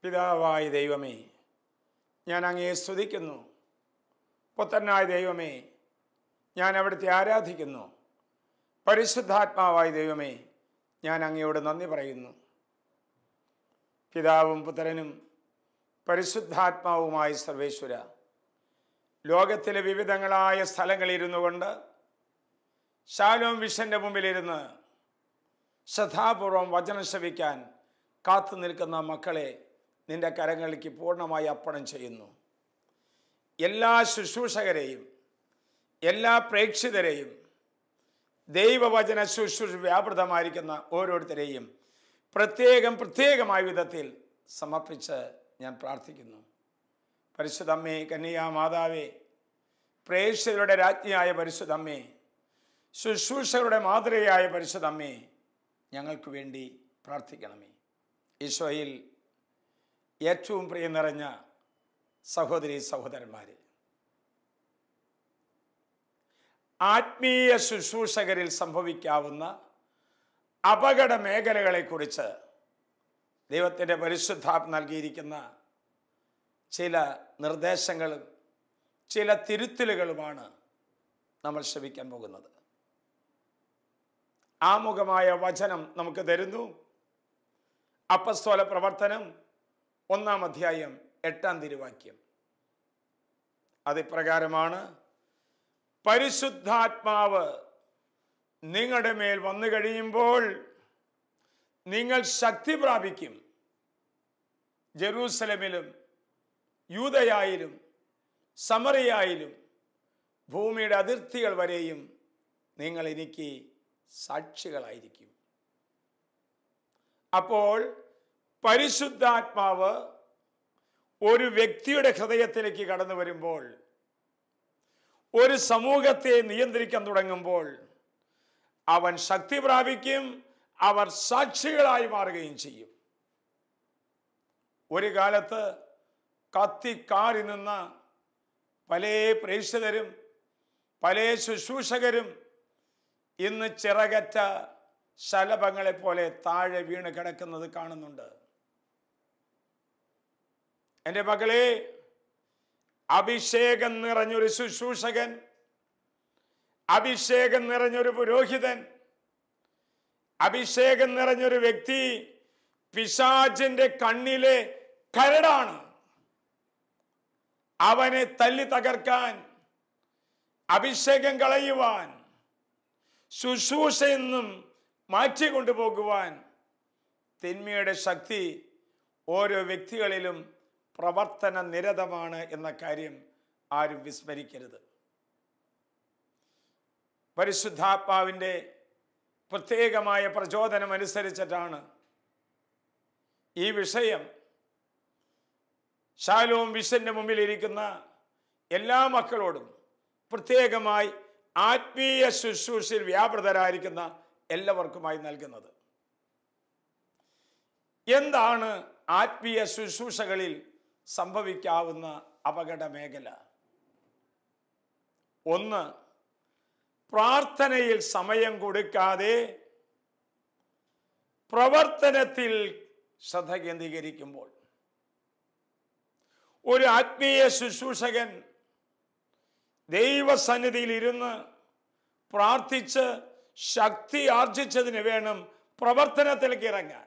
പിതാവായ ദൈവമേ, ഞാൻ അങ്ങയെ സ്തുതിക്കുന്നു. പുത്രനായ ദൈവമേ, ഞാൻ അവിടുത്തെ ആരാധിക്കുന്നു. പരിശുദ്ധാത്മാവായ ദൈവമേ, ഞാൻ അങ്ങയോട് നന്ദി പറയുന്നു. പിതാവും പുത്രനും പരിശുദ്ധാത്മാവുമായ സർവേശ്വര, ലോകത്തിലെ വിവിധങ്ങളായ സ്ഥലങ്ങളിലിരുന്നു കൊണ്ട് ശാലോം വിഷൻ്റെ മുമ്പിലിരുന്ന് ശ്രദ്ധാപൂർവം വചനം ശ്രവിക്കാൻ കാത്തു നിൽക്കുന്ന മക്കളെ നിന്റെ കരങ്ങളിലേക്ക് പൂർണ്ണമായി അർപ്പണം ചെയ്യുന്നു. എല്ലാ ശുശ്രൂഷകരെയും എല്ലാ പ്രേക്ഷിതരെയും ദൈവവചന ശുശ്രൂഷ വ്യാപൃതമായിരിക്കുന്ന ഓരോരുത്തരെയും പ്രത്യേകമായ വിധത്തിൽ സമർപ്പിച്ച് ഞാൻ പ്രാർത്ഥിക്കുന്നു. പരിശുദ്ധമ്മേ, കന്യാമാതാവേ, പ്രേക്ഷിതരുടെ രാജ്ഞിയായ പരിശുദ്ധമ്മേ, ശുശ്രൂഷകളുടെ മാതൃകയായ പരിശുദ്ധമ്മേ, ഞങ്ങൾക്ക് വേണ്ടി പ്രാർത്ഥിക്കണമേ. ഈശോയിൽ ഏറ്റവും പ്രിയം നിറഞ്ഞ സഹോദരി സഹോദരന്മാരെ, ആത്മീയ ശുശ്രൂഷകരിൽ സംഭവിക്കാവുന്ന അപകട മേഖലകളെക്കുറിച്ച് ദൈവത്തിൻ്റെ പരിശുദ്ധാത്മ നൽകിയിരിക്കുന്ന ചില നിർദ്ദേശങ്ങളും ചില തിരുത്തലുകളുമാണ് നമ്മൾ ശ്രവിക്കാൻ പോകുന്നത്. ആമുഖമായ വചനം നമുക്ക് തരുന്നു. അപ്പസ്തോല പ്രവർത്തനം 1-ാം അധ്യായം 8-ാം തിരുവാക്യം. അതിപ്രകാരമാണ്: പരിശുദ്ധാത്മാവ് നിങ്ങളുടെ മേൽ വന്നു കഴിയുമ്പോൾ നിങ്ങൾ ശക്തി പ്രാപിക്കും. ജെറൂസലമിലും യൂദയായിലും സമറിയായിലും ഭൂമിയുടെ അതിർത്തികൾ വരെയും നിങ്ങൾ എനിക്ക് സാക്ഷികളായിരിക്കും. അപ്പോൾ പരിശുദ്ധാത്മാവ് ഒരു വ്യക്തിയുടെ ഹൃദയത്തിലേക്ക് കടന്നു വരുമ്പോൾ, ഒരു സമൂഹത്തെ നിയന്ത്രിക്കാൻ തുടങ്ങുമ്പോൾ അവൻ ശക്തി പ്രാപിക്കും, അവർ സാക്ഷികളായി മാറുകയും ചെയ്യും. ഒരു കാലത്ത് കത്തിക്കാറി നിന്ന പല പ്രേക്ഷിതരും പല ശുശ്രൂഷകരും ഇന്ന് ചിറകറ്റ ശലഭങ്ങളെ പോലെ താഴെ വീണ് കിടക്കുന്നത് കാണുന്നുണ്ട്. എൻ്റെ മകളെ, അഭിഷേകം നിറഞ്ഞൊരു ശുശ്രൂഷകൻ, അഭിഷേകം നിറഞ്ഞൊരു പുരോഹിതൻ, അഭിഷേകം നിറഞ്ഞൊരു വ്യക്തി പിശാചിന്റെ കണ്ണിലെ കരടാണ്. അവനെ തല്ലി തകർക്കാൻ, അഭിഷേകം കളയുവാൻ, ശുശ്രൂഷയിൽ നിന്നും മാറ്റിക്കൊണ്ടുപോകുവാൻ തിന്മയുടെ ശക്തി ഓരോ വ്യക്തികളിലും പ്രവർത്തന നിരതമാണ് എന്ന കാര്യം ആരും വിസ്മരിക്കരുത്. പരിശുദ്ധാത്മാവിൻ്റെ പ്രത്യേകമായ പ്രചോദനം അനുസരിച്ചിട്ടാണ് ഈ വിഷയം ശാലോം വിഷന്റെ മുമ്പിലിരിക്കുന്ന എല്ലാ മക്കളോടും, പ്രത്യേകമായി ആത്മീയ ശുശ്രൂഷയിൽ വ്യാപൃതരായിരിക്കുന്ന എല്ലാവർക്കുമായി നൽകുന്നത്. എന്താണ് ആത്മീയ ശുശ്രൂഷകളിൽ സംഭവിക്കാവുന്ന അപകട മേഖല? 1, പ്രാർത്ഥനയിൽ സമയം കൊടുക്കാതെ പ്രവർത്തനത്തിൽ ശ്രദ്ധ കേന്ദ്രീകരിക്കുമ്പോൾ. ഒരു ആത്മീയ ശുശ്രൂഷകൻ ദൈവസന്നിധിയിൽ ഇരുന്ന് പ്രാർത്ഥിച്ച് ശക്തി ആർജിച്ചതിന് വേണം പ്രവർത്തനത്തിലേക്ക് ഇറങ്ങാൻ.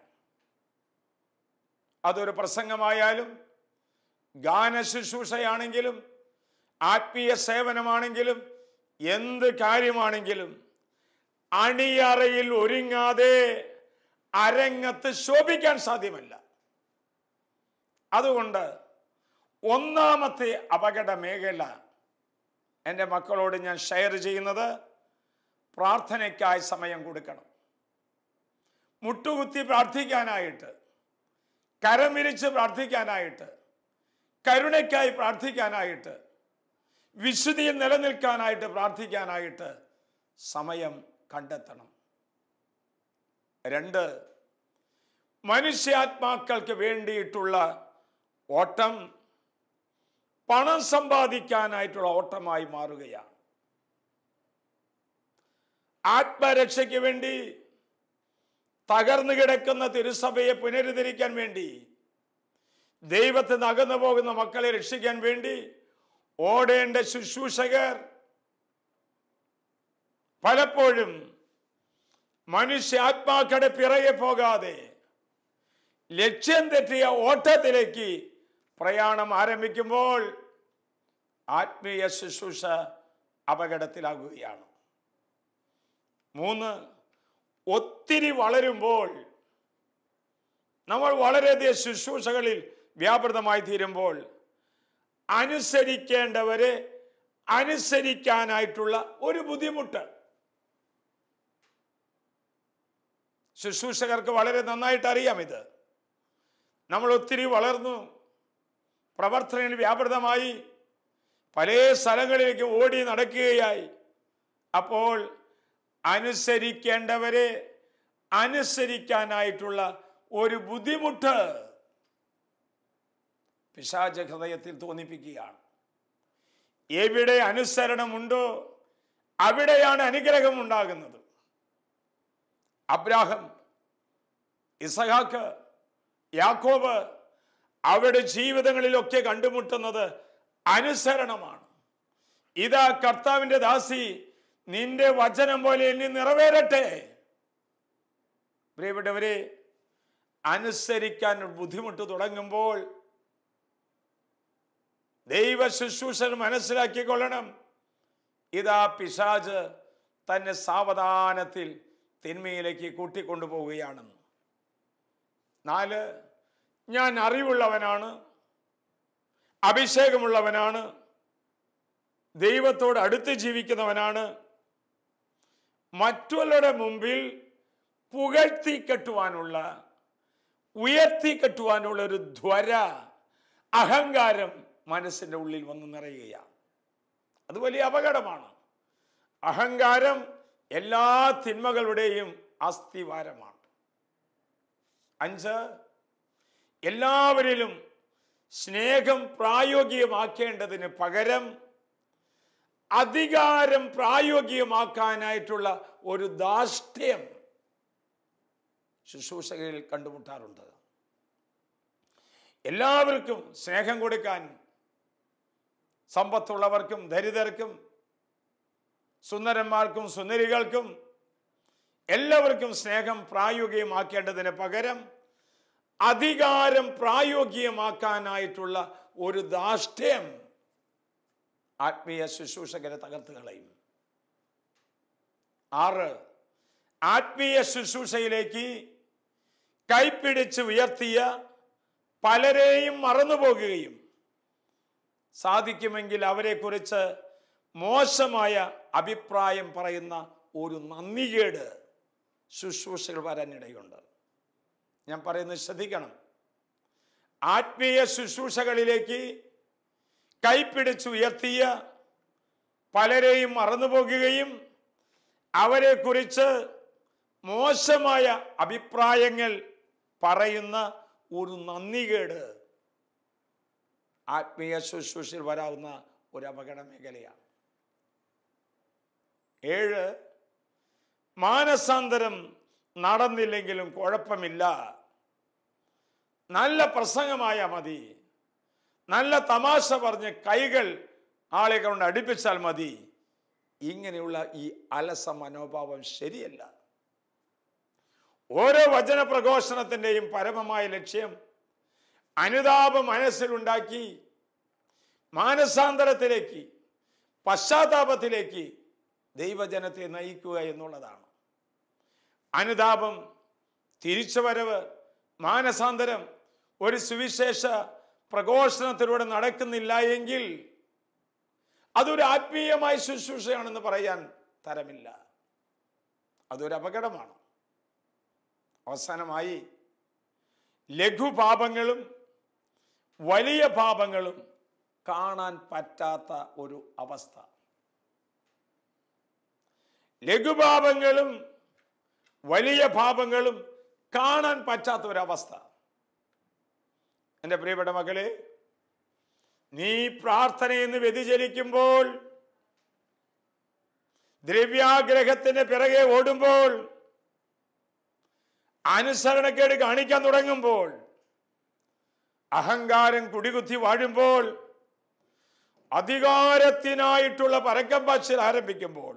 അതൊരു പ്രസംഗമായാലും, ഗാന ശുശ്രൂഷയാണെങ്കിലും, ആത്മീയ സേവനമാണെങ്കിലും, എന്ത് കാര്യമാണെങ്കിലും അണിയറയിൽ ഒരുങ്ങാതെ അരങ്ങത്ത് ശോഭിക്കാൻ സാധ്യമല്ല. അതുകൊണ്ട് 1-ാമത്തെ അപകട മേഖല എൻ്റെ മക്കളോട് ഞാൻ ഷെയർ ചെയ്യുന്നത്, പ്രാർത്ഥനയ്ക്കായി സമയം കൊടുക്കണം. മുട്ടുകുത്തി പ്രാർത്ഥിക്കാനായിട്ട്, കരമിരിച്ച് പ്രാർത്ഥിക്കാനായിട്ട്, കരുണയ്ക്കായി പ്രാർത്ഥിക്കാനായിട്ട്, വിശുദ്ധിയിൽ നിലനിൽക്കാനായിട്ട് പ്രാർത്ഥിക്കാനായിട്ട് സമയം കണ്ടെത്തണം. 2, മനുഷ്യാത്മാക്കൾക്ക് വേണ്ടിയിട്ടുള്ള ഓട്ടം പണം സമ്പാദിക്കാനായിട്ടുള്ള ഓട്ടമായി മാറുകയാണ്. ആത്മരക്ഷയ്ക്ക് വേണ്ടി തകർന്നു കിടക്കുന്ന തിരുസഭയെ പുനരുദ്ധരിക്കാൻ വേണ്ടി ദൈവത്തിൽ നിന്ന് അകന്നു പോകുന്ന മക്കളെ രക്ഷിക്കാൻ വേണ്ടി ഓടേണ്ട ശുശ്രൂഷകർ പലപ്പോഴും മനുഷ്യാത്മാക്കളുടെ പിറകെ പോകാതെ ലക്ഷ്യം തെറ്റിയ ഓട്ടത്തിലേക്ക് പ്രയാണം ആരംഭിക്കുമ്പോൾ ആത്മീയ ശുശ്രൂഷ അപകടത്തിലാകുകയാണ്. 3, ഒത്തിരി വളരുമ്പോൾ, നമ്മൾ വളരെയധികം ശുശ്രൂഷകളിൽ വ്യാപൃതമായി തീരുമ്പോൾ അനുസരിക്കേണ്ടവരെ അനുസരിക്കാനായിട്ടുള്ള ഒരു ബുദ്ധിമുട്ട് ശുശ്രൂഷകർക്ക് വളരെ നന്നായിട്ട് അറിയാം. ഇത് നമ്മൾ ഒത്തിരി വളർന്നു, പ്രവർത്തനങ്ങളിൽ വ്യാപൃതമായി, പല സ്ഥലങ്ങളിലേക്ക് ഓടി നടക്കുകയായി. അപ്പോൾ അനുസരിക്കേണ്ടവരെ അനുസരിക്കാനായിട്ടുള്ള ഒരു ബുദ്ധിമുട്ട് പിശാച് ഹൃദയത്തിൽ തോന്നിപ്പിക്കുകയാണ്. എവിടെ അനുസരണമുണ്ടോ അവിടെയാണ് അനുഗ്രഹം ഉണ്ടാകുന്നത്. അബ്രാഹാം, ഇസഹാക്ക്, യാക്കോബ് അവരുടെ ജീവിതങ്ങളിലൊക്കെ കണ്ടുമുട്ടുന്നത് അനുസരണമാണ്. ഇതാ കർത്താവിന്റെ ദാസി, നിന്റെ വചനം പോലെ എന്നിൽ നിറവേറട്ടെ. പ്രിയപ്പെട്ടവരെ, അനുസരിക്കാൻ ബുദ്ധിമുട്ട് തുടങ്ങുമ്പോൾ ദൈവ ശുശ്രൂഷകർ മനസ്സിലാക്കിക്കൊള്ളണം, ഇതാ പിശാച് തന്നെ സാവധാനത്തിൽ തിന്മയിലേക്ക് കൂട്ടിക്കൊണ്ടുപോവുകയാണെന്ന്. 4, ഞാൻ അറിവുള്ളവനാണ്, അഭിഷേകമുള്ളവനാണ്, ദൈവത്തോട് അടുത്ത് ജീവിക്കുന്നവനാണ്, മറ്റുള്ളവരുടെ മുമ്പിൽ പുകഴ്ത്തിക്കെട്ടുവാനുള്ള, ഉയർത്തിക്കെട്ടുവാനുള്ള ഒരു ധ്വര, അഹങ്കാരം മനസ്സിൻ്റെ ഉള്ളിൽ വന്ന് നിറയുകയാണ്. അത് വലിയ അപകടമാണ്. അഹങ്കാരം എല്ലാ തിന്മകളുടെയും അസ്ഥിവാരമാണ്. 5, എല്ലാവരിലും സ്നേഹം പ്രായോഗികമാക്കേണ്ടതിന് പകരം അധികാരം പ്രായോഗികമാക്കാനായിട്ടുള്ള ഒരു ധാർഷ്ട്യം ശുശ്രൂഷകളിൽ കണ്ടുമുട്ടാറുണ്ട്. എല്ലാവർക്കും സ്നേഹം കൊടുക്കാനും, സമ്പത്തുള്ളവർക്കും ദരിദ്രർക്കും, സുന്ദരന്മാർക്കും സുന്ദരികൾക്കും എല്ലാവർക്കും സ്നേഹം പ്രായോഗികമാക്കേണ്ടതിന് പകരം അധികാരം പ്രായോഗികമാക്കാനായിട്ടുള്ള ഒരു ധാർഷ്ട്യം ആത്മീയ ശുശ്രൂഷകരെ തകർത്ത് കളയും. 6, ആത്മീയ ശുശ്രൂഷയിലേക്ക് കൈപ്പിടിച്ച് ഉയർത്തിയ പലരെയും മറന്നുപോകുകയും സാധിക്കുമെങ്കിൽ അവരെക്കുറിച്ച് മോശമായ അഭിപ്രായം പറയുന്ന ഒരു നന്ദികേട് ശുശ്രൂഷകൾ വരാനിടയുണ്ട്. ഞാൻ പറയുന്നത് ശ്രദ്ധിക്കണം. ആത്മീയ ശുശ്രൂഷകളിലേക്ക് കൈപ്പിടിച്ചുയർത്തിയ പലരെയും മറന്നുപോകുകയും അവരെക്കുറിച്ച് മോശമായ അഭിപ്രായങ്ങൾ പറയുന്ന ഒരു നന്ദികേട് ആത്മീയ ശുശ്രൂഷയിൽ വരാവുന്ന ഒരു അപകട മേഖലയാണ്. 7, മാനസാന്തരം നടന്നില്ലെങ്കിലും കുഴപ്പമില്ല, നല്ല പ്രസംഗമായ മതി, നല്ല തമാശ പറഞ്ഞ് കൈകൾ ആളെ കൊണ്ട് അടുപ്പിച്ചാൽ മതി. ഇങ്ങനെയുള്ള ഈ അലസ മനോഭാവം ശരിയല്ല. ഓരോ വചന പ്രഘോഷണത്തിൻ്റെയും പരമമായ ലക്ഷ്യം അനുതാപം മനസ്സിലുണ്ടാക്കി മാനസാന്തരത്തിലേക്ക്, പശ്ചാത്താപത്തിലേക്ക് ദൈവജനത്തെ നയിക്കുക എന്നുള്ളതാണ്. അനുതാപം, തിരിച്ചുവരവ്, മാനസാന്തരം ഒരു സുവിശേഷ പ്രഘോഷണത്തിലൂടെ നടക്കുന്നില്ല എങ്കിൽ അതൊരു ആത്മീയമായ ശുശ്രൂഷയാണെന്ന് പറയാൻ തരമില്ല. അതൊരു അപകടമാണ്. അവസാനമായി, ലഘുപാപങ്ങളും വലിയ പാപങ്ങളും കാണാൻ പറ്റാത്ത ഒരു അവസ്ഥ. ലഘുപാപങ്ങളും വലിയ പാപങ്ങളും കാണാൻ പറ്റാത്ത ഒരവസ്ഥ. എൻ്റെ പ്രിയപ്പെട്ട മക്കളെ, നീ പ്രാർത്ഥനയെന്ന് വ്യതിചലിക്കുമ്പോൾ, ദ്രവ്യാഗ്രഹത്തിന് പിറകെ ഓടുമ്പോൾ, അനുസരണക്കേട് കാണിക്കാൻ തുടങ്ങുമ്പോൾ അഹങ്കാരം കുടികുത്തി വാഴുമ്പോൾ, അധികാരത്തിനായിട്ടുള്ള പരക്കം പാച്ചിൽ ആരംഭിക്കുമ്പോൾ,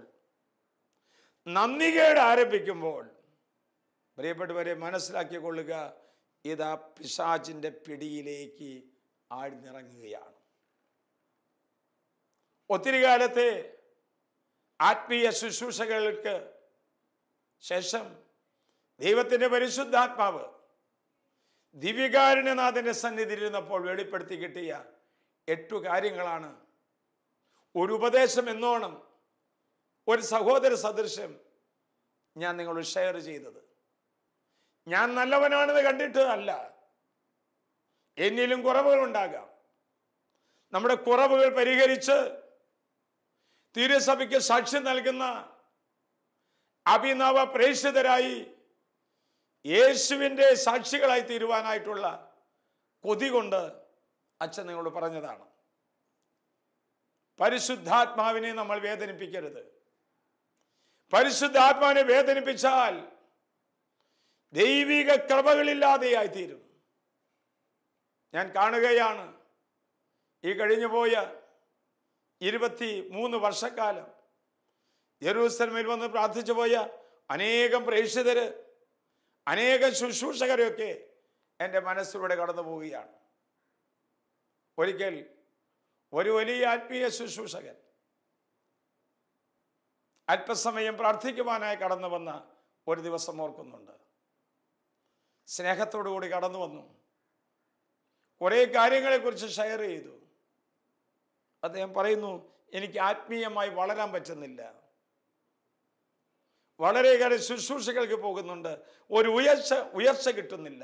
നന്ദികേട് ആരംഭിക്കുമ്പോൾ, പ്രിയപ്പെട്ടവരെ മനസ്സിലാക്കിക്കൊള്ളുക, ഇതാ പിശാചിന്റെ പിടിയിലേക്ക് ആഴ്ന്നിറങ്ങുകയാണ്. ഒത്തിരി കാലത്തെ ആത്മീയ ശുശ്രൂഷകൾക്ക് ശേഷം ദൈവത്തിന്റെ പരിശുദ്ധാത്മാവ് ദിവ്യകാരുണ്യനാഥന്റെ സന്നിധിയിൽ ഇരുന്നപ്പോൾ വെളിപ്പെടുത്തി കിട്ടിയ 8 കാര്യങ്ങളാണ് ഒരു ഉപദേശം എന്നോണം, ഒരു സഹോദര സദൃശ്യം ഞാൻ നിങ്ങളോട് ഷെയർ ചെയ്തത്. ഞാൻ നല്ലവനാണെന്ന് കണ്ടിട്ട് അല്ല, എന്നിലും കുറവുകൾ ഉണ്ടാകാം. നമ്മുടെ കുറവുകൾ പരിഹരിച്ച് തിരുസഭയ്ക്ക് സാക്ഷ്യം നൽകുന്ന അഭിനവ പ്രേക്ഷിതരായി യേശുവിൻ്റെ സാക്ഷികളായി തീരുവാനായിട്ടുള്ള കൊതി കൊണ്ട് അച്ഛൻ നിങ്ങളോട് പറഞ്ഞതാണ്. പരിശുദ്ധാത്മാവിനെ നമ്മൾ വേദനിപ്പിക്കരുത്. പരിശുദ്ധാത്മാവിനെ വേദനിപ്പിച്ചാൽ ദൈവിക കൃപകളില്ലാതെയായി തീരും. ഞാൻ കാണുകയാണ്, ഈ കഴിഞ്ഞു പോയ 23 വർഷക്കാലം യെരൂശലേമിൽ വന്ന് പ്രാർത്ഥിച്ചു പോയ അനേകം പ്രേക്ഷിതര്, അനേകം ശുശ്രൂഷകരൊക്കെ എൻ്റെ മനസ്സിലൂടെ കടന്നു പോവുകയാണ്. ഒരിക്കൽ ഒരു വലിയ ആത്മീയ ശുശ്രൂഷകൻ അല്പസമയം പ്രാർത്ഥിക്കുവാനായി കടന്നു വന്ന ഒരു ദിവസം ഓർക്കുന്നുണ്ട്. സ്നേഹത്തോടു കൂടി കടന്നു വന്നു. കുറേ കാര്യങ്ങളെക്കുറിച്ച് ഷെയർ ചെയ്തു. അദ്ദേഹം പറയുന്നു, എനിക്ക് ആത്മീയമായി വളരാൻ പറ്റുന്നില്ല, വളരെയേറെ ശുശ്രൂഷകൾക്ക് പോകുന്നുണ്ട്, ഒരു ഉയർച്ച കിട്ടുന്നില്ല.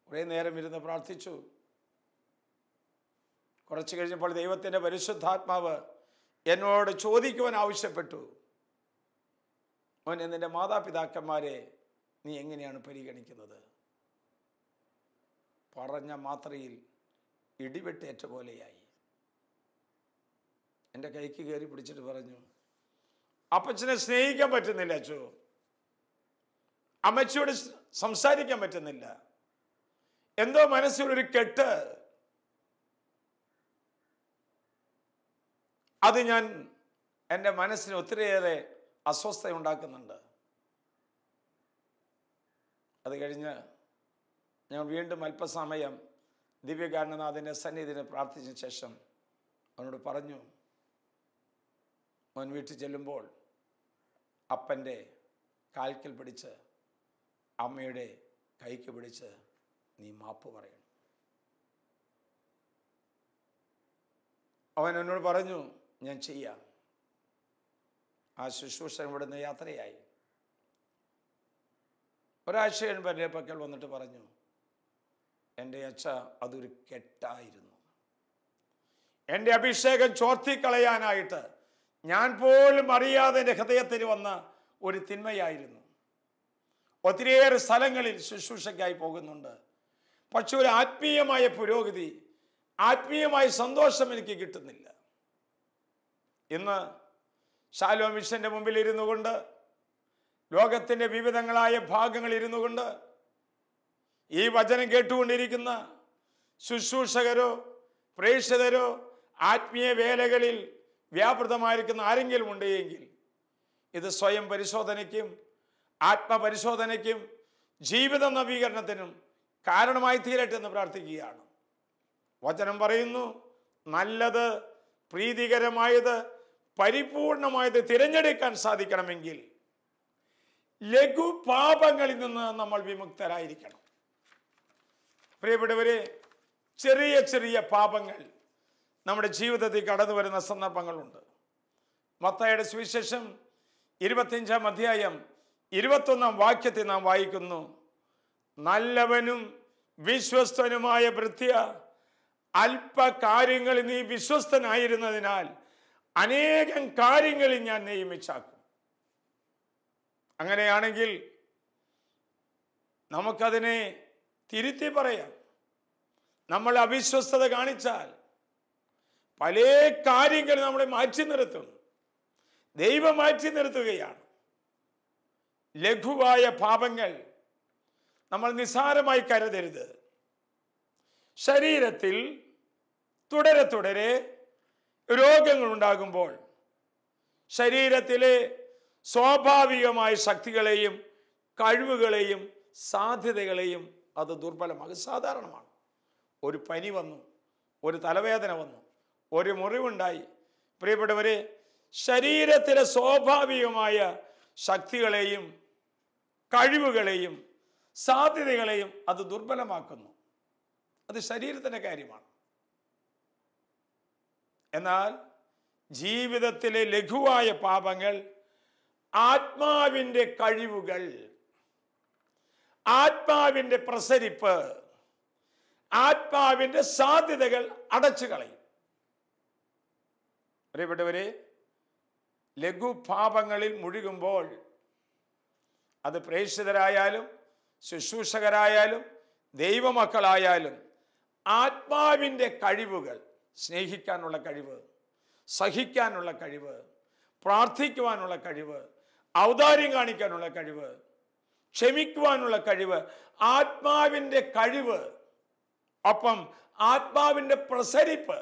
കുറേ നേരം ഇരുന്ന് പ്രാർത്ഥിച്ചു. കുറച്ച് കഴിഞ്ഞപ്പോൾ ദൈവത്തിൻ്റെ പരിശുദ്ധാത്മാവ് എന്നോട് ചോദിക്കുവാൻ ആവശ്യപ്പെട്ടു, മോനെ, നിന്റെ മാതാപിതാക്കന്മാരെ നീ എങ്ങനെയാണ് പരിഗണിക്കുന്നത്? പറഞ്ഞ മാത്രയിൽ ഇടിവെട്ടേറ്റ പോലെയായി. എൻ്റെ കൈക്ക് കയറി പിടിച്ചിട്ട് പറഞ്ഞു, അപ്പച്ചനെ സ്നേഹിക്കാൻ പറ്റുന്നില്ല അച്ചോ, അമ്മച്ചിയോട് സംസാരിക്കാൻ പറ്റുന്നില്ല, എന്തോ മനസ്സിലൊരു കെട്ട്, അത് ഞാൻ എൻ്റെ മനസ്സിന് ഒത്തിരിയേറെ അസ്വസ്ഥത ഉണ്ടാക്കുന്നുണ്ട്. അത് കഴിഞ്ഞ് ഞാൻ വീണ്ടും അല്പസമയം ദിവ്യകാരുണ്യനാഥൻ്റെ സന്നിധിയിൽ പ്രാർത്ഥിച്ച ശേഷം അവനോട് പറഞ്ഞു, അവൻ വീട്ടിൽ ചെല്ലുമ്പോൾ അപ്പൻ്റെ കാൽക്കൽ പിടിച്ച് അമ്മയുടെ കൈക്ക് പിടിച്ച് നീ മാപ്പ് പറയണം. അവൻ എന്നോട് പറഞ്ഞു, ഞാൻ ചെയ്യാം. ആ ശുശ്രൂഷ ഇവിടുന്ന് യാത്രയായി. ഒരാഴ്ച കഴിയുമ്പോൾ എൻ്റെ പക്കൽ വന്നിട്ട് പറഞ്ഞു, എൻ്റെ അച്ഛ, അതൊരു കെട്ടായിരുന്നു. എൻ്റെ അഭിഷേകം ചോർത്തിക്കളയാനായിട്ട് ഞാൻ പോലും അറിയാതെ എൻ്റെ ഹൃദയത്തിൽ വന്ന ഒരു തിന്മയായിരുന്നു. ഒത്തിരിയേറെ സ്ഥലങ്ങളിൽ ശുശ്രൂഷയ്ക്കായി പോകുന്നുണ്ട്, പക്ഷെ ഒരു ആത്മീയമായ പുരോഗതി, ആത്മീയമായ സന്തോഷം എനിക്ക് കിട്ടുന്നില്ല. ഇന്ന് ശാലോം മിഷന്റെ മുമ്പിൽ ഇരുന്നു കൊണ്ട്, ലോകത്തിൻ്റെ വിവിധങ്ങളായ ഭാഗങ്ങളിൽ ഇരുന്നു കൊണ്ട് ഈ വചനം കേട്ടുകൊണ്ടിരിക്കുന്ന ശുശ്രൂഷകരോ പ്രേക്ഷിതരോ ആത്മീയ വേലകളിൽ വ്യാപൃതമായിരിക്കുന്ന ആരെങ്കിലും ഉണ്ടെങ്കിൽ ഇത് സ്വയം പരിശോധനയ്ക്കും ആത്മപരിശോധനയ്ക്കും ജീവിത നവീകരണത്തിനും കാരണമായി തീരട്ടെ എന്ന് പ്രാർത്ഥിക്കുകയാണ്. വചനം പറയുന്നു, നല്ലത്, പ്രീതികരമായത്, പരിപൂർണമായത് തിരഞ്ഞെടുക്കാൻ സാധിക്കണമെങ്കിൽ ലഘു പാപങ്ങളിൽ നിന്ന് നമ്മൾ വിമുക്തരായിരിക്കണം. പ്രിയപ്പെട്ടവരെ, ചെറിയ ചെറിയ പാപങ്ങൾ നമ്മുടെ ജീവിതത്തിൽ കടന്നു വരുന്ന സന്ദർഭങ്ങളുണ്ട്. മത്തായിയുടെ സുവിശേഷം 25-ാം അധ്യായം 21-ാം വാക്യത്തിൽ നാം വായിക്കുന്നു, നല്ലവനും വിശ്വസ്തനുമായ ഭൃത്യ, അല്പകാര്യങ്ങളിൽ നീ വിശ്വസ്തനായിരുന്നതിനാൽ അനേകം കാര്യങ്ങളിൽ ഞാൻ നിയമിച്ചാക്കും. അങ്ങനെയാണെങ്കിൽ നമുക്കതിനെ തിരുത്തി പറയാം. നമ്മൾ അവിശ്വസ്തത കാണിച്ചാൽ പല കാര്യങ്ങൾ നമ്മളെ മാറ്റി നിർത്തും. ദൈവം മാറ്റി നിർത്തുകയാണ്. ലഘുവായ പാപങ്ങൾ നമ്മൾ നിസ്സാരമായി കരുതരുത്. ശരീരത്തിൽ തുടരെ തുടരെ രോഗങ്ങൾ ഉണ്ടാകുമ്പോൾ ശരീരത്തിലെ സ്വാഭാവികമായ ശക്തികളെയും കഴിവുകളെയും സാധ്യതകളെയും അത് ദുർബലമാകും. സാധാരണമാണ്. ഒരു പനി വന്നു, ഒരു തലവേദന വന്നു, ഒരു മുറിവുണ്ടായി. പ്രിയപ്പെട്ടവരെ, ശരീരത്തിലെ സ്വാഭാവികമായ ശക്തികളെയും കഴിവുകളെയും സാധ്യതകളെയും അത് ദുർബലമാക്കുന്നു. അത് ശരീരത്തിൻ്റെ കാര്യമാണ്. എന്നാൽ ജീവിതത്തിലെ ലഘുവായ പാപങ്ങൾ ആത്മാവിൻ്റെ കഴിവുകൾ, ആത്മാവിൻ്റെ പ്രസരിപ്പ്, ആത്മാവിൻ്റെ സാധ്യതകൾ അടച്ചു കളയും. പ്രിയപ്പെട്ടവരെ, ലഘുപാപങ്ങളിൽ മുഴുകുമ്പോൾ അത് പ്രേക്ഷിതരായാലും ശുശ്രൂഷകരായാലും ദൈവമക്കളായാലും ആത്മാവിൻ്റെ കഴിവുകൾ, സ്നേഹിക്കാനുള്ള കഴിവ്, സഹിക്കാനുള്ള കഴിവ്, പ്രാർത്ഥിക്കുവാനുള്ള കഴിവ്, ഔദാര്യം കാണിക്കാനുള്ള കഴിവ്, ക്ഷമിക്കുവാനുള്ള കഴിവ്, ആത്മാവിൻ്റെ കഴിവ്, ഒപ്പം ആത്മാവിൻ്റെ പ്രസരിപ്പ്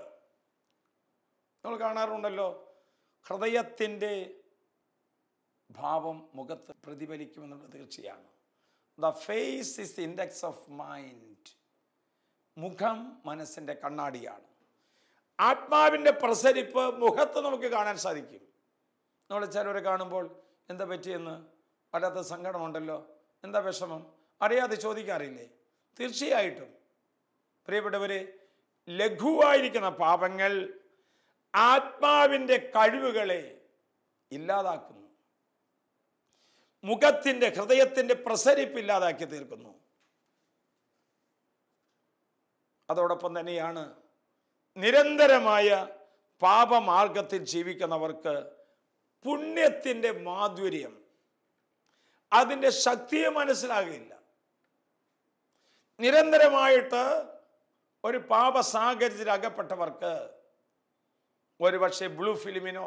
നമ്മൾ കാണാറുണ്ടല്ലോ. ഹൃദയത്തിൻ്റെ ഭാവം മുഖത്ത് പ്രതിഫലിക്കുമെന്നുള്ള തീർച്ചയാണ്. The face is the index of mind. മുഖം മനസ്സിൻ്റെ കണ്ണാടിയാണ്. ആത്മാവിൻ്റെ പ്രസരിപ്പ് മുഖത്ത് നമുക്ക് കാണാൻ സാധിക്കും. നമ്മൾ ചിലവരെ കാണുമ്പോൾ എന്താ പറ്റിയെന്ന് വല്ലാത്ത സങ്കടമുണ്ടല്ലോ, എന്താ വിഷമം, അറിയാതെ ചോദിക്കാറില്ലേ? തീർച്ചയായിട്ടും പ്രിയപ്പെട്ടവരെ, ലഘുവായിരിക്കുന്ന പാപങ്ങൾ ആത്മാവിൻ്റെ കഴിവുകളെ ഇല്ലാതാക്കുന്നു. മുഖത്തിൻ്റെ ഹൃദയത്തിൻ്റെ പ്രസരിപ്പ് ഇല്ലാതാക്കി തീർക്കുന്നു. അതോടൊപ്പം തന്നെയാണ് നിരന്തരമായ പാപമാർഗത്തിൽ ജീവിക്കുന്നവർക്ക് പുണ്യത്തിൻ്റെ മാധുര്യം, അതിൻ്റെ ശക്തിയെ മനസ്സിലാകില്ല. നിരന്തരമായിട്ട് ഒരു പാപസാഹചര്യത്തിൽ അകപ്പെട്ടവർക്ക് ഒരുപക്ഷെ ബ്ലൂ ഫിലിമിനോ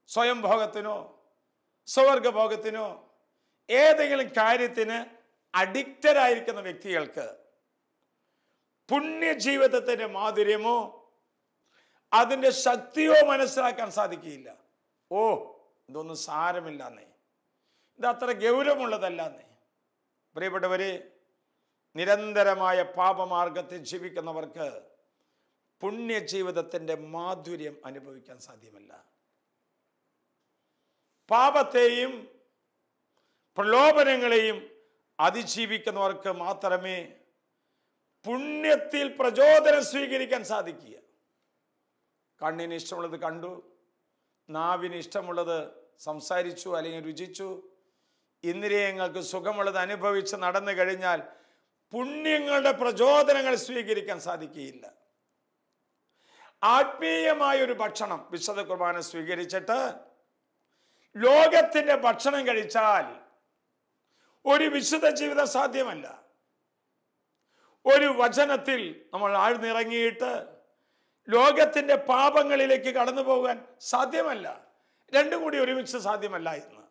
സ്വയംഭോഗത്തിനോ സ്വർഗഭോഗത്തിനോ ഏതെങ്കിലും കാര്യത്തിന് അഡിക്റ്റഡ് ആയിരിക്കുന്ന വ്യക്തികൾക്ക് പുണ്യജീവിതത്തിൻ്റെ മാധുര്യമോ അതിൻ്റെ ശക്തിയോ മനസ്സിലാക്കാൻ സാധിക്കുകയില്ല. ഓ, ഇതൊന്നും സാരമില്ലെന്നേ, ഇത് അത്ര ഗൗരവമുള്ളതല്ലെന്നേ. പ്രിയപ്പെട്ടവരെ, നിരന്തരമായ പാപമാർഗത്തിൽ ജീവിക്കുന്നവർക്ക് പുണ്യജീവിതത്തിൻ്റെ മാധുര്യം അനുഭവിക്കാൻ സാധ്യമല്ല. പാപത്തെയും പ്രലോഭനങ്ങളെയും അതിജീവിക്കുന്നവർക്ക് മാത്രമേ പുണ്യത്തിൽ പ്രചോദനം സ്വീകരിക്കാൻ സാധിക്കുക. കണ്ണിന് ഇഷ്ടമുള്ളത് കണ്ടു, നാവിന് ഇഷ്ടമുള്ളത് സംസാരിച്ചു അല്ലെങ്കിൽ രുചിച്ചു, ഇന്ദ്രിയങ്ങൾക്ക് സുഖമുള്ളത് അനുഭവിച്ച് നടന്നു കഴിഞ്ഞാൽ പുണ്യങ്ങളുടെ പ്രചോദനങ്ങൾ സ്വീകരിക്കാൻ സാധിക്കുകയില്ല. ആത്മീയമായൊരു ഭക്ഷണം, വിശുദ്ധ കുർബാന സ്വീകരിച്ചിട്ട് ലോകത്തിൻ്റെ ഭക്ഷണം കഴിച്ചാൽ ഒരു വിശുദ്ധ ജീവിതം സാധ്യമല്ല. ഒരു വചനത്തിൽ നമ്മൾ ആഴ്ന്നിറങ്ങിയിട്ട് ലോകത്തിൻ്റെ പാപങ്ങളിലേക്ക് കടന്നു പോകാൻ സാധ്യമല്ല. രണ്ടും കൂടി ഒരുമിച്ച് സാധ്യമല്ല എന്ന്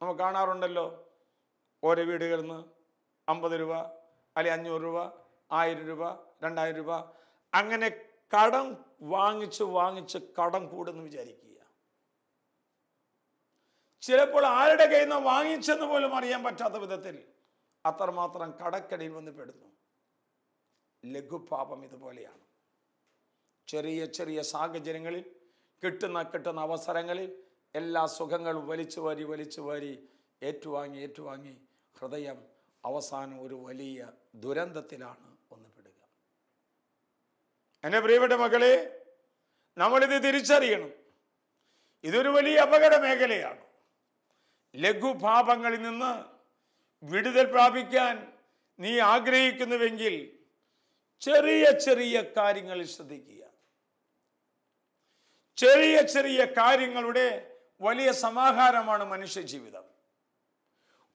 നമ്മൾ കാണാറുണ്ടല്ലോ. ഓരോ വീടുകളിൽ നിന്ന് 50 രൂപ അല്ലെങ്കിൽ 500 രൂപ, 1000 രൂപ, 2000 രൂപ അങ്ങനെ കടം വാങ്ങിച്ച് കടം കൂടുന്നു വിചാരിക്കുക. ചിലപ്പോൾ ആരുടെ കയ്യിൽ നിന്ന് വാങ്ങിച്ചെന്ന് പോലും അറിയാൻ പറ്റാത്ത വിധത്തിൽ അത്രമാത്രം കടക്കടിയിൽ വന്ന് പെടുന്നു. ലഘുപാപം ഇതുപോലെയാണ്. ചെറിയ ചെറിയ സാഹചര്യങ്ങളിൽ കിട്ടുന്ന അവസരങ്ങളിൽ എല്ലാ സുഖങ്ങളും വലിച്ചു വാരി ഏറ്റുവാങ്ങി ഹൃദയം അവസാനം ഒരു വലിയ ദുരന്തത്തിലാണ് ഒന്ന് പെടുക. എൻ്റെ പ്രിയപ്പെട്ട മക്കളെ, നമ്മളിത് തിരിച്ചറിയണം. ഇതൊരു വലിയ അപകട മേഖലയാണ്. ലഘുപാപങ്ങളിൽ നിന്ന് വിടുതൽ പ്രാപിക്കാൻ നീ ആഗ്രഹിക്കുന്നുവെങ്കിൽ ചെറിയ ചെറിയ കാര്യങ്ങളിൽ ശ്രദ്ധിക്കുക. ചെറിയ ചെറിയ കാര്യങ്ങളുടെ വലിയ സമാഹാരമാണ് മനുഷ്യ ജീവിതം.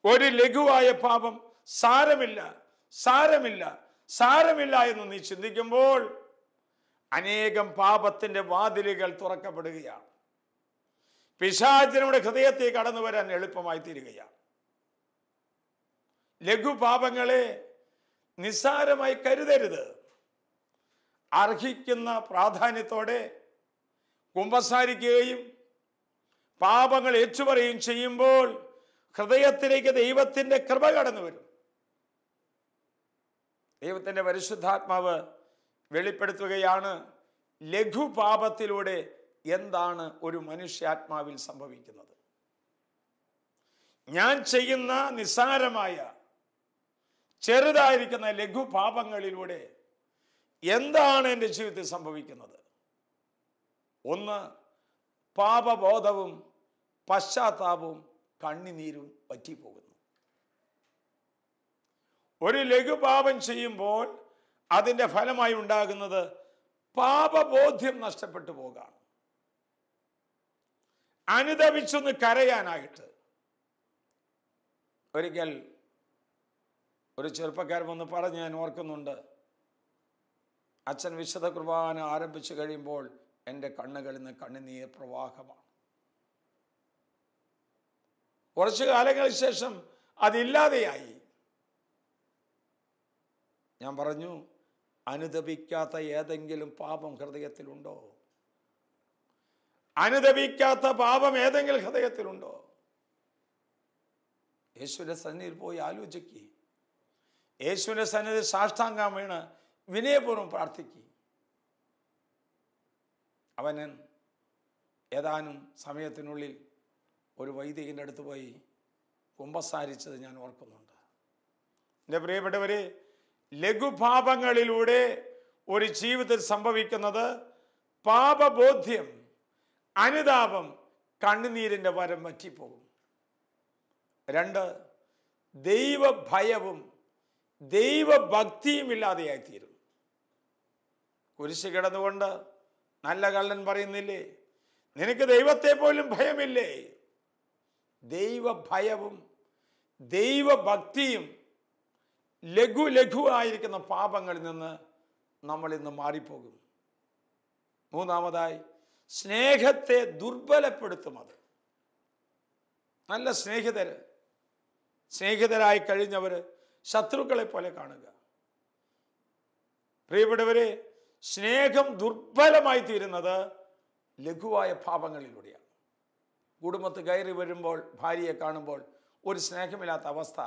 ഒരു ലഘുവായ പാപം സാരമില്ല എന്ന് നീ ചിന്തിക്കുമ്പോൾ അനേകം പാപത്തിന്റെ വാതിലുകൾ തുറക്കപ്പെടുകയാണ്. പിശാചിന്റെ ഹൃദയത്തെ കടന്നു വരാൻ എളുപ്പമായി തീരുകയാണ്. ലഘുപാപങ്ങളെ നിസ്സാരമായി കരുതരുത്. അർഹിക്കുന്ന പ്രാധാന്യത്തോടെ കുമ്പസാരിക്കുകയും പാപങ്ങൾ ഏറ്റുപറയുകയും ചെയ്യുമ്പോൾ ഹൃദയത്തിലേക്ക് ദൈവത്തിൻ്റെ കൃപ കടന്നു വരും. ദൈവത്തിൻ്റെ പരിശുദ്ധാത്മാവ് വെളിപ്പെടുത്തുകയാണ് ലഘുപാപത്തിലൂടെ എന്താണ് ഒരു മനുഷ്യാത്മാവിൽ സംഭവിക്കുന്നത്. ഞാൻ ചെയ്യുന്ന നിസ്സാരമായ ചെറുതായിരിക്കുന്ന ലഘുപാപങ്ങളിലൂടെ എന്താണ് എൻ്റെ ജീവിതത്തിൽ സംഭവിക്കുന്നത്? ഒന്ന്, പാപബോധവും പശ്ചാത്താപവും കണ്ണുനീരും പറ്റിപ്പോകുന്നു. ഒരു ലഘുപാപം ചെയ്യുമ്പോൾ അതിൻ്റെ ഫലമായി ഉണ്ടാകുന്നത് പാപബോധ്യം നഷ്ടപ്പെട്ടു പോകാണ്. അനുതപിച്ചൊന്ന് കരയാനായിട്ട്. ഒരിക്കൽ ഒരു ചെറുപ്പക്കാരൻ വന്ന് പറഞ്ഞ് ഞാൻ ഓർക്കുന്നുണ്ട്, അച്ഛൻ വിശുദ്ധ കുർബാന ആരംഭിച്ചു കഴിയുമ്പോൾ എൻ്റെ കണ്ണുകളിൽ നിന്ന് കണ്ണുനീർ പ്രവാഹമാണ്. കുറച്ചു കാലങ്ങൾക്ക് ശേഷം അതില്ലാതെയായി. ഞാൻ പറഞ്ഞു, അനുതപിക്കാത്ത ഏതെങ്കിലും പാപം ഹൃദയത്തിലുണ്ടോ? അനുതപിക്കാത്ത പാപം ഏതെങ്കിലും ഹൃദയത്തിലുണ്ടോ? യേശുവിൻ്റെ സന്നിധിയിൽ പോയി ആലോചിക്കുക. യേശുവിൻ്റെ സന്നിധി സാഷ്ടാംഗം വീണ് വിനയപൂർവ്വം പ്രാർത്ഥിക്കുക. അവൻ ഏതാനും സമയത്തിനുള്ളിൽ ഒരു വൈദികൻ്റെ അടുത്ത് പോയി കുമ്പസാരിച്ചത് ഞാൻ ഓർക്കുന്നുണ്ട്. എൻ്റെ പ്രിയപ്പെട്ടവരെ, ലഘുപാപങ്ങളിലൂടെ ഒരു ജീവിതത്തിൽ സംഭവിക്കുന്നത് പാപബോധ്യം, അനുതാപം, കണ്ണുനീരിൻ്റെ വരം വറ്റിപ്പോകും. രണ്ട്, ദൈവഭയവും ദൈവഭക്തിയും ഇല്ലാതെയായിത്തീരും. കുരിശ് കിടന്നുകൊണ്ട് നല്ല കള്ളൻ പറയുന്നില്ലേ, നിനക്ക് ദൈവത്തെ പോലും ഭയമില്ലേ? ദൈവഭയവും ദൈവഭക്തിയും ലഘുവായിരിക്കുന്ന പാപങ്ങളിൽ നിന്ന് നമ്മൾ ഇന്ന് മാറിപ്പോകും. മൂന്നാമതായി, സ്നേഹത്തെ ദുർബലപ്പെടുത്തും. അത് നല്ല സ്നേഹിതരായി കഴിഞ്ഞവർ ശത്രുക്കളെ പോലെ കാണുക. പ്രിയപ്പെട്ടവരെ, സ്നേഹം ദുർബലമായി തീരുന്നത് ലഘുവായ പാപങ്ങളിലൂടെയാണ്. കുടുംബത്തിൽ കയറി വരുമ്പോൾ ഭാര്യയെ കാണുമ്പോൾ ഒരു സ്നേഹമില്ലാത്ത അവസ്ഥ,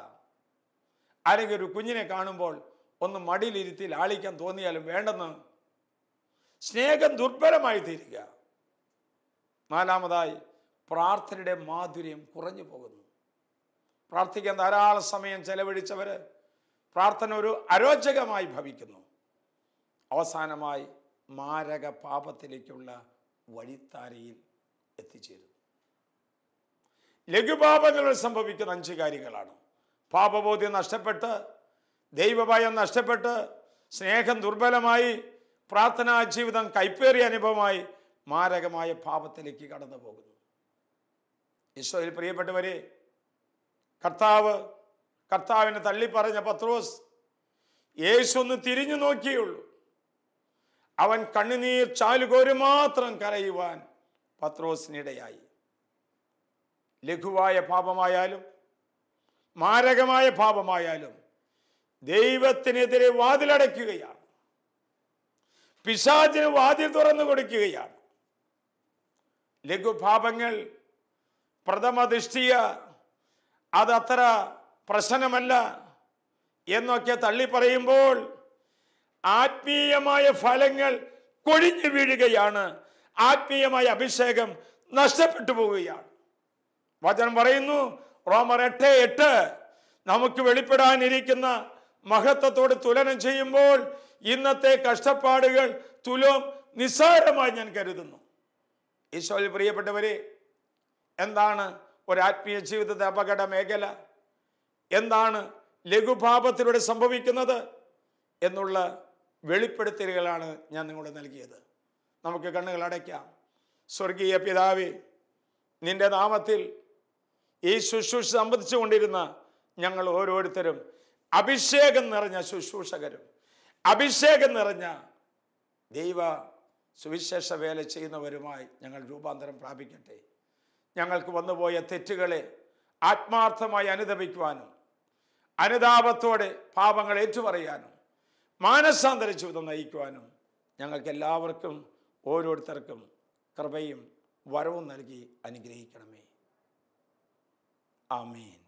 അല്ലെങ്കിൽ ഒരു കുഞ്ഞിനെ കാണുമ്പോൾ ഒന്ന് മടിയിലിരുത്തി ലാളിക്കാൻ തോന്നിയാലും വേണ്ടെന്ന് സ്നേഹം ദുർബലമായി തീരുക. നാലാമതായി, പ്രാർത്ഥനയുടെ മാധുര്യം കുറഞ്ഞു പോകുന്നു. പ്രാർത്ഥിക്കാൻ ധാരാളം സമയം ചെലവഴിച്ചവർ പ്രാർത്ഥന ഒരു അരോചകമായി ഭവിക്കുന്നു. അവസാനമായി മാരക പാപത്തിലേക്കുള്ള വഴിത്താരയിൽ എത്തിച്ചേരുന്നു. ലഘുപാപങ്ങൾ സംഭവിക്കുന്ന 5 കാര്യങ്ങളാണ്. പാപബോധ്യം നഷ്ടപ്പെട്ട്, ദൈവഭയം നഷ്ടപ്പെട്ട്, സ്നേഹം ദുർബലമായി, പ്രാർത്ഥനാ ജീവിതം കൈപ്പേറിയ അനുഭവമായി മാരകമായ പാപത്തിലേക്ക് കടന്നു പോകുന്നു. ഈശോയിൽ പ്രിയപ്പെട്ടവരെ, കർത്താവിനെ തള്ളിപ്പറഞ്ഞ പത്രോസ് യേശു ഒന്ന് തിരിഞ്ഞു നോക്കിയുള്ളൂ. അവൻ കണ്ണുനീർ ചാലുകോര് മാത്രം കരയുവാൻ പത്രോസിനിടയായി. ലഘുവായ പാപമായാലും മാരകമായ പാപമായാലും ദൈവത്തിനെതിരെ വാതിലടയ്ക്കുകയാണ്. പിശാചിന് വാതിൽ തുറന്നു കൊടുക്കുകയാണ്. ലഘുപാപങ്ങൾ പ്രഥമ ദൃഷ്ടിയ അതത്ര പ്രശ്നമല്ല എന്നൊക്കെ തള്ളി പറയുമ്പോൾ ആത്മീയമായ ഫലങ്ങൾ കൊഴിഞ്ഞു വീഴുകയാണ്. ആത്മീയമായ അഭിഷേകം നഷ്ടപ്പെട്ടു പോവുകയാണ്. വചനം പറയുന്നു, റോമർ 8:8, നമുക്ക് വെളിപ്പെടാനിരിക്കുന്ന മഹത്വത്തോട് തുലനം ചെയ്യുമ്പോൾ ഇന്നത്തെ കഷ്ടപ്പാടുകൾ തുലോം നിസ്സാരമായി ഞാൻ കരുതുന്നു. ഈശോയിൽ പ്രിയപ്പെട്ടവരെ, എന്താണ് ഒരാത്മീയ ജീവിതത്തെ അപകട മേഖല? എന്താണ് ലഘുപാപത്തിലൂടെ സംഭവിക്കുന്നത് എന്നുള്ള വെളിപ്പെടുത്തലുകളാണ് ഞാൻ നിങ്ങളോട് നൽകിയത്. നമുക്ക് കണ്ണുകൾ അടയ്ക്കാം. സ്വർഗീയ പിതാവേ, നിന്റെ നാമത്തിൽ ഈ ശുശ്രൂഷ സംബന്ധിച്ചു കൊണ്ടിരുന്ന ഞങ്ങൾ ഓരോരുത്തരും അഭിഷേകം നിറഞ്ഞ ശുശ്രൂഷകരും അഭിഷേകം നിറഞ്ഞ ദൈവ സുവിശേഷ വേല ചെയ്യുന്നവരുമായി ഞങ്ങൾ രൂപാന്തരം പ്രാപിക്കട്ടെ. ഞങ്ങൾക്ക് വന്നുപോയ തെറ്റുകളെ ആത്മാർത്ഥമായി അനുദപിക്കുവാനും അനുതാപത്തോടെ പാപങ്ങൾ ഏറ്റുപറയാനും മാനസാന്തര ജീവിതം നയിക്കുവാനും ഞങ്ങൾക്ക് എല്ലാവർക്കും ഓരോരുത്തർക്കും കൃപയും വരവും നൽകി അനുഗ്രഹിക്കണമേ. ആമേൻ.